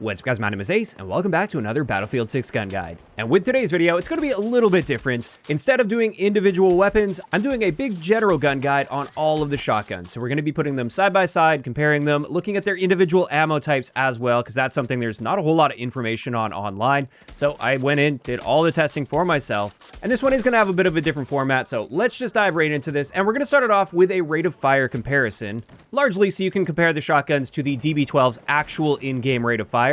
What's up guys, my name is Ace, and welcome back to another Battlefield 6 gun guide. And with today's video, it's going to be a little bit different. Instead of doing individual weapons, I'm doing a big general gun guide on all of the shotguns. So we're going to be putting them side by side, comparing them, looking at their individual ammo types as well, because that's something there's not a whole lot of information on online. So I went in, did all the testing for myself, and this one is going to have a bit of a different format. So let's just dive right into this, and we're going to start it off with a rate of fire comparison, largely so you can compare the shotguns to the DB12's actual in-game rate of fire,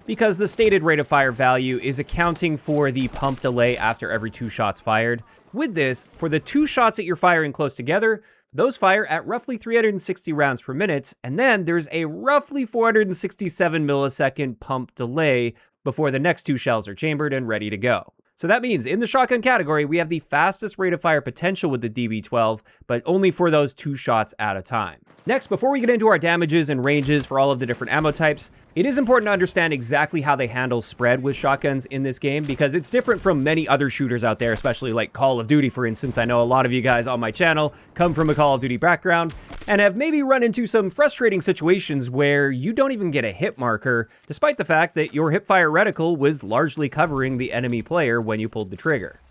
because the stated rate of fire value is accounting for the pump delay after every 2 shots fired. With this, for the 2 shots that you're firing close together, those fire at roughly 360 rounds per minute, and then there's a roughly 467 millisecond pump delay before the next 2 shells are chambered and ready to go. So that means in the shotgun category, we have the fastest rate of fire potential with the DB12, but only for those 2 shots at a time. Next, before we get into our damages and ranges for all of the different ammo types, it is important to understand exactly how they handle spread with shotguns in this game, because it's different from many other shooters out there, especially like Call of Duty, for instance. I know a lot of you guys on my channel come from a Call of Duty background and have maybe run into some frustrating situations where you don't even get a hit marker, despite the fact that your hipfire reticle was largely covering the enemy player when you pulled the trigger.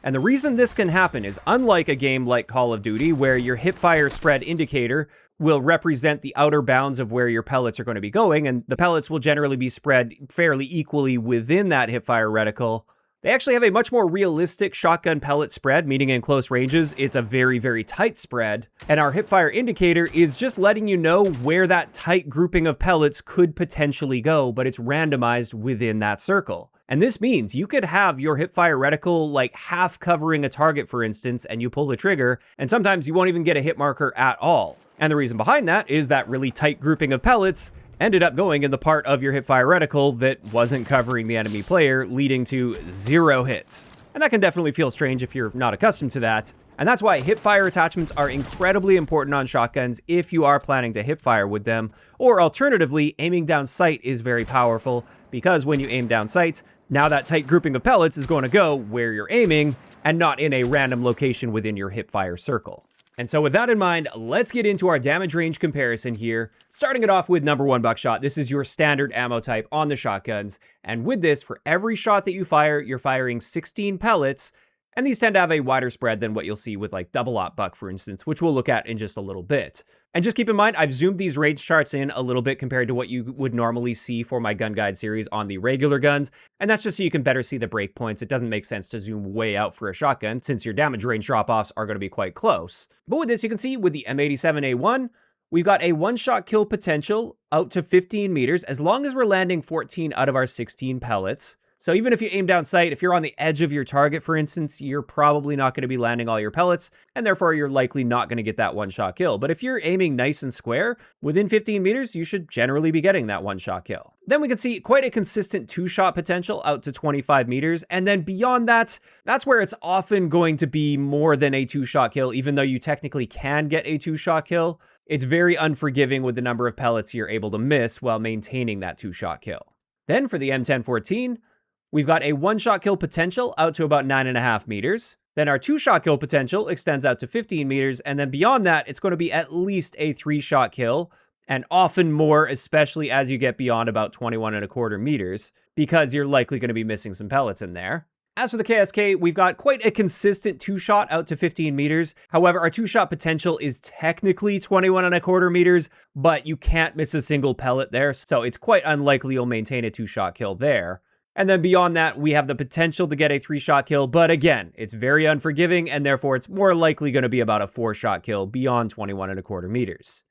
And the reason this can happen is, unlike a game like Call of Duty, where your hipfire spread indicator will represent the outer bounds of where your pellets are going to be going, and the pellets will generally be spread fairly equally within that hipfire reticle, they actually have a much more realistic shotgun pellet spread, meaning in close ranges, it's a very, very tight spread. And our hipfire indicator is just letting you know where that tight grouping of pellets could potentially go, but it's randomized within that circle. And this means you could have your hipfire reticle like half covering a target, for instance, and you pull the trigger, and sometimes you won't even get a hit marker at all. And the reason behind that is that really tight grouping of pellets ended up going in the part of your hipfire reticle that wasn't covering the enemy player, leading to 0 hits. And that can definitely feel strange if you're not accustomed to that. And that's why hipfire attachments are incredibly important on shotguns if you are planning to hipfire with them. Or alternatively, aiming down sight is very powerful, because when you aim down sight, now that tight grouping of pellets is going to go where you're aiming and not in a random location within your hipfire circle. And so with that in mind, let's get into our damage range comparison here. Starting it off with number 1 buckshot. This is your standard ammo type on the shotguns. And with this, for every shot that you fire, you're firing 16 pellets. And these tend to have a wider spread than what you'll see with like double-aught buck, for instance, which we'll look at in just a little bit. And just keep in mind, I've zoomed these range charts in a little bit compared to what you would normally see for my gun guide series on the regular guns. And that's just so you can better see the breakpoints. It doesn't make sense to zoom way out for a shotgun, since your damage range drop-offs are going to be quite close. But with this, you can see with the M87A1, we've got a 1-shot kill potential out to 15 meters, as long as we're landing 14 out of our 16 pellets. So even if you aim down sight, if you're on the edge of your target, for instance, you're probably not going to be landing all your pellets, and therefore you're likely not going to get that 1-shot kill. But if you're aiming nice and square, within 15 meters, you should generally be getting that 1-shot kill. Then we can see quite a consistent 2-shot potential out to 25 meters, and then beyond that, that's where it's often going to be more than a 2-shot kill, even though you technically can get a 2-shot kill. It's very unforgiving with the number of pellets you're able to miss while maintaining that 2-shot kill. Then for the M1014, we've got a 1-shot kill potential out to about 9.5 meters. Then our 2-shot kill potential extends out to 15 meters. And then beyond that, it's going to be at least a 3-shot kill, and often more, especially as you get beyond about 21.25 meters, because you're likely going to be missing some pellets in there. As for the KSK, we've got quite a consistent 2-shot out to 15 meters. However, our 2-shot potential is technically 21.25 meters, but you can't miss a single pellet there. So it's quite unlikely you'll maintain a 2-shot kill there. And then beyond that, we have the potential to get a 3-shot kill, but again, it's very unforgiving, and therefore it's more likely going to be about a 4-shot kill beyond 21.25 meters.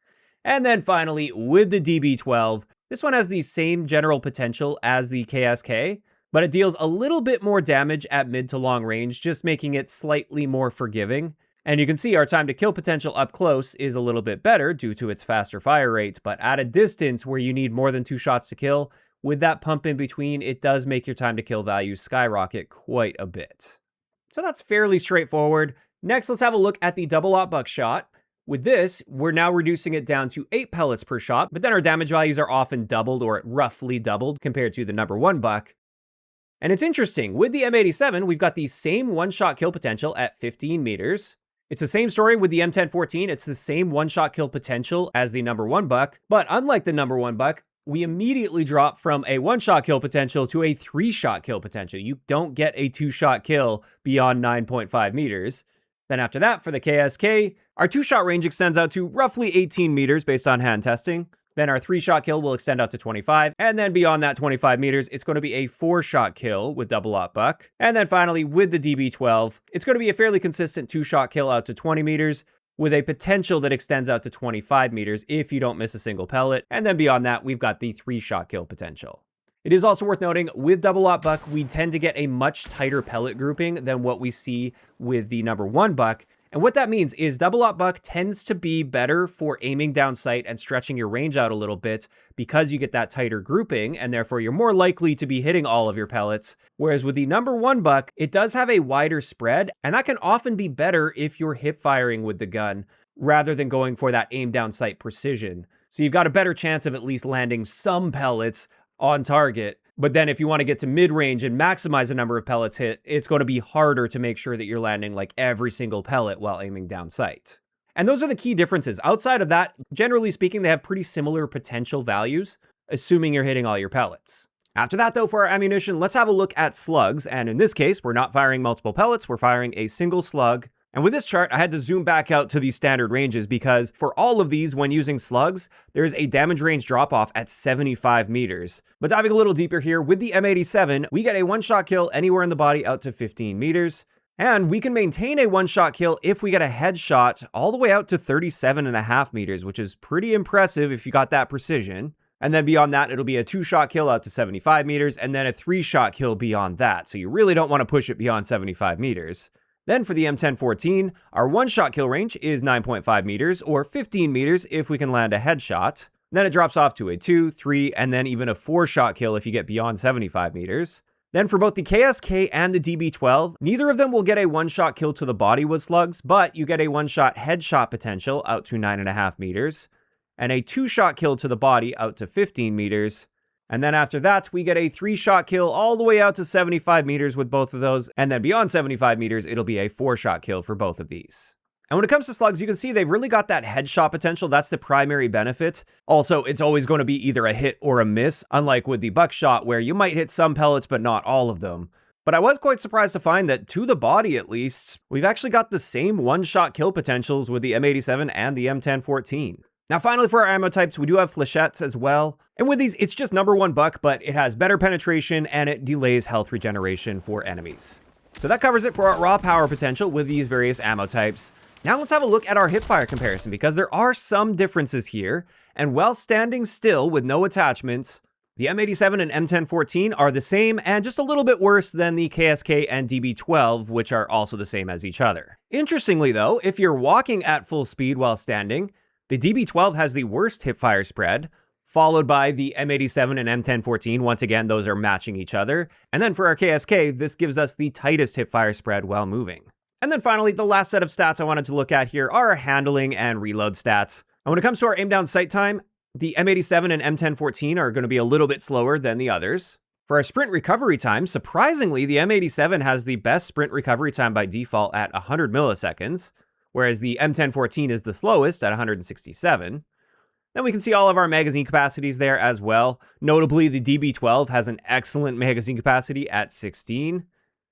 And then finally, with the DB12, this one has the same general potential as the KSK, but it deals a little bit more damage at mid to long range, just making it slightly more forgiving. And you can see our time to kill potential up close is a little bit better due to its faster fire rate, but at a distance where you need more than 2 shots to kill, with that pump in between, it does make your time to kill value skyrocket quite a bit. So that's fairly straightforward. Next, let's have a look at the double-aught buckshot. With this, we're now reducing it down to 8 pellets per shot, but then our damage values are often doubled or roughly doubled compared to the number 1 buck. And it's interesting, with the M87, we've got the same 1-shot kill potential at 15 meters. It's the same story with the M1014. It's the same 1-shot kill potential as the number 1 buck, but unlike the number 1 buck, we immediately drop from a 1-shot kill potential to a 3-shot kill potential. You don't get a 2-shot kill beyond 9.5 meters. Then after that, for the KSK, our 2-shot range extends out to roughly 18 meters based on hand testing. Then our 3-shot kill will extend out to 25. And then beyond that 25 meters, it's going to be a 4-shot kill with double-aught buck. And then finally, with the DB12, it's going to be a fairly consistent 2-shot kill out to 20 meters with a potential that extends out to 25 meters if you don't miss a single pellet. And then beyond that, we've got the 3-shot kill potential. It is also worth noting, with double-aught buck, we tend to get a much tighter pellet grouping than what we see with the number 1 buck. And what that means is double-aught buck tends to be better for aiming down sight and stretching your range out a little bit because you get that tighter grouping, and therefore you're more likely to be hitting all of your pellets. Whereas with the number 1 buck, it does have a wider spread, and that can often be better if you're hip firing with the gun rather than going for that aim down sight precision. So you've got a better chance of at least landing some pellets on target. But then if you want to get to mid-range and maximize the number of pellets hit, it's going to be harder to make sure that you're landing like every single pellet while aiming down sight. And those are the key differences. Outside of that, generally speaking, they have pretty similar potential values, assuming you're hitting all your pellets. After that, though, for our ammunition, let's have a look at slugs. And in this case, we're not firing multiple pellets, we're firing a single slug. And with this chart, I had to zoom back out to these standard ranges because for all of these, when using slugs, there's a damage range drop-off at 75 meters. But diving a little deeper here, with the M87, we get a 1-shot kill anywhere in the body out to 15 meters. And we can maintain a 1-shot kill if we get a headshot all the way out to 37.5 meters, which is pretty impressive if you got that precision. And then beyond that, it'll be a 2-shot kill out to 75 meters, and then a 3-shot kill beyond that. So you really don't want to push it beyond 75 meters. Then for the M1014, our 1-shot kill range is 9.5 meters, or 15 meters if we can land a headshot. Then it drops off to a 2, 3, and then even a 4-shot kill if you get beyond 75 meters. Then for both the KSK and the DB12, neither of them will get a 1-shot kill to the body with slugs, but you get a 1-shot headshot potential out to 9.5 meters, and a 2-shot kill to the body out to 15 meters. And then after that, we get a 3-shot kill all the way out to 75 meters with both of those. And then beyond 75 meters, it'll be a 4-shot kill for both of these. And when it comes to slugs, you can see they've really got that headshot potential. That's the primary benefit. Also, it's always going to be either a hit or a miss, unlike with the Buckshot, where you might hit some pellets, but not all of them. But I was quite surprised to find that, to the body at least, we've actually got the same 1-shot kill potentials with the M87 and the M1014. Now finally, for our ammo types, we do have flechettes as well. And with these, it's just number 1 buck, but it has better penetration and it delays health regeneration for enemies. So that covers it for our raw power potential with these various ammo types. Now let's have a look at our hipfire comparison, because there are some differences here. And while standing still with no attachments, the M87 and M1014 are the same and just a little bit worse than the KSK and DB12, which are also the same as each other. Interestingly though, if you're walking at full speed while standing, the DB12 has the worst hipfire spread, followed by the M87 and M1014. Once again, those are matching each other. And then for our KSK, this gives us the tightest hipfire spread while moving. And then finally, the last set of stats I wanted to look at here are our handling and reload stats. And when it comes to our aim down sight time, the M87 and M1014 are going to be a little bit slower than the others. For our sprint recovery time, surprisingly, the M87 has the best sprint recovery time by default at 100 milliseconds. Whereas the M1014 is the slowest at 167. Then we can see all of our magazine capacities there as well. Notably, the DB12 has an excellent magazine capacity at 16.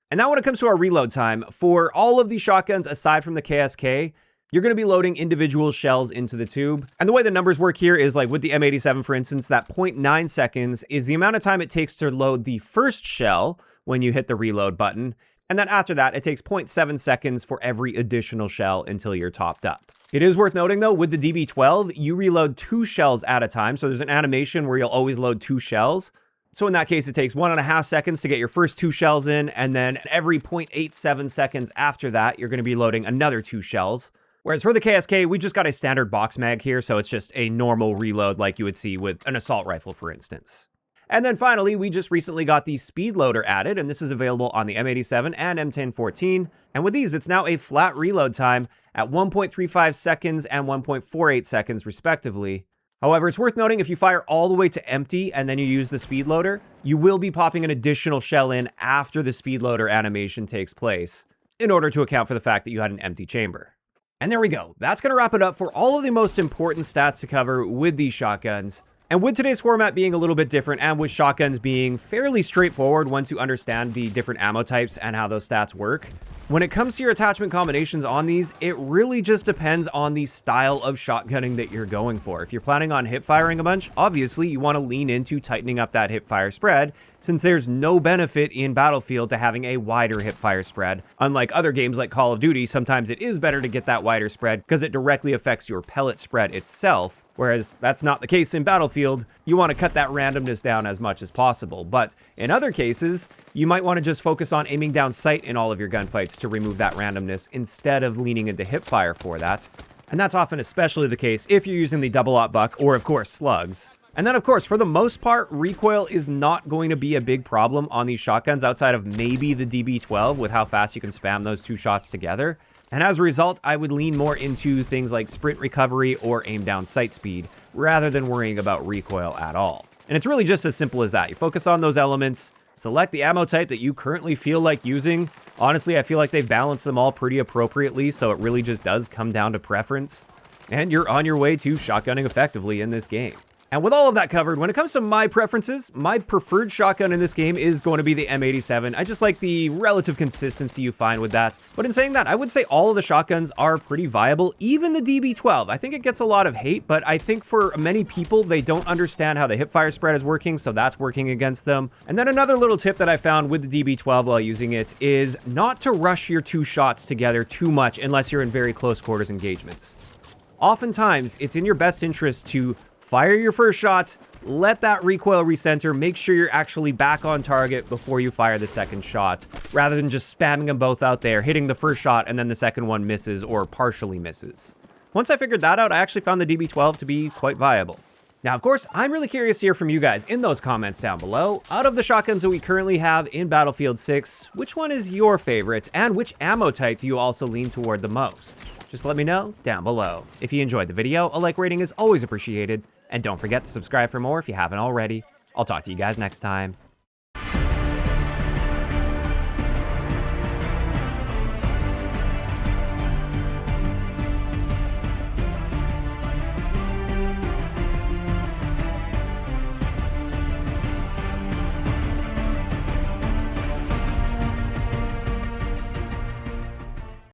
And now when it comes to our reload time, for all of these shotguns aside from the KSK, you're going to be loading individual shells into the tube. And the way the numbers work here is like with the M87, for instance, that 0.9 seconds is the amount of time it takes to load the first shell when you hit the reload button. And then after that, it takes 0.7 seconds for every additional shell until you're topped up. It is worth noting though, with the DB12, you reload 2 shells at a time. So there's an animation where you'll always load 2 shells. So in that case, it takes 1.5 seconds to get your first 2 shells in. And then every 0.87 seconds after that, you're going to be loading another 2 shells. Whereas for the KSK, we just got a standard box mag here. So it's just a normal reload like you would see with an assault rifle, for instance. And then finally, we just recently got the speed loader added, and this is available on the M87 and M1014. And with these, it's now a flat reload time at 1.35 seconds and 1.48 seconds respectively. However, it's worth noting if you fire all the way to empty and then you use the speed loader, you will be popping an additional shell in after the speed loader animation takes place in order to account for the fact that you had an empty chamber. And there we go. That's going to wrap it up for all of the most important stats to cover with these shotguns. And with today's format being a little bit different, and with shotguns being fairly straightforward once you understand the different ammo types and how those stats work, when it comes to your attachment combinations on these, it really just depends on the style of shotgunning that you're going for. If you're planning on hip firing a bunch, obviously you want to lean into tightening up that hip fire spread, since there's no benefit in Battlefield to having a wider hip fire spread. Unlike other games like Call of Duty, sometimes it is better to get that wider spread because it directly affects your pellet spread itself. Whereas that's not the case in Battlefield. You want to cut that randomness down as much as possible. But in other cases, you might want to just focus on aiming down sight in all of your gunfights to remove that randomness instead of leaning into hip fire for that. And that's often especially the case if you're using the double-aught buck or, of course, slugs. And then, of course, for the most part, recoil is not going to be a big problem on these shotguns outside of maybe the DB12 with how fast you can spam those two shots together. And as a result, I would lean more into things like sprint recovery or aim down sight speed, rather than worrying about recoil at all. And it's really just as simple as that. You focus on those elements, select the ammo type that you currently feel like using. Honestly, I feel like they've balanced them all pretty appropriately, so it really just does come down to preference. And you're on your way to shotgunning effectively in this game. And with all of that covered, when it comes to my preferences, my preferred shotgun in this game is going to be the M87. I just like the relative consistency you find with that. But in saying that, I would say all of the shotguns are pretty viable, even the DB12. I think it gets a lot of hate, but I think for many people, they don't understand how the hipfire spread is working, so that's working against them. And then another little tip that I found with the DB12 while using it is not to rush your two shots together too much unless you're in very close quarters engagements. Oftentimes, it's in your best interest to fire your first shot, let that recoil recenter, make sure you're actually back on target before you fire the second shot, rather than just spamming them both out there, hitting the first shot and then the second one misses or partially misses. Once I figured that out, I actually found the DB12 to be quite viable. Now, of course, I'm really curious to hear from you guys in those comments down below. Out of the shotguns that we currently have in Battlefield 6, which one is your favorite, and which ammo type do you also lean toward the most? Just let me know down below. If you enjoyed the video, a like rating is always appreciated. And don't forget to subscribe for more if you haven't already. I'll talk to you guys next time.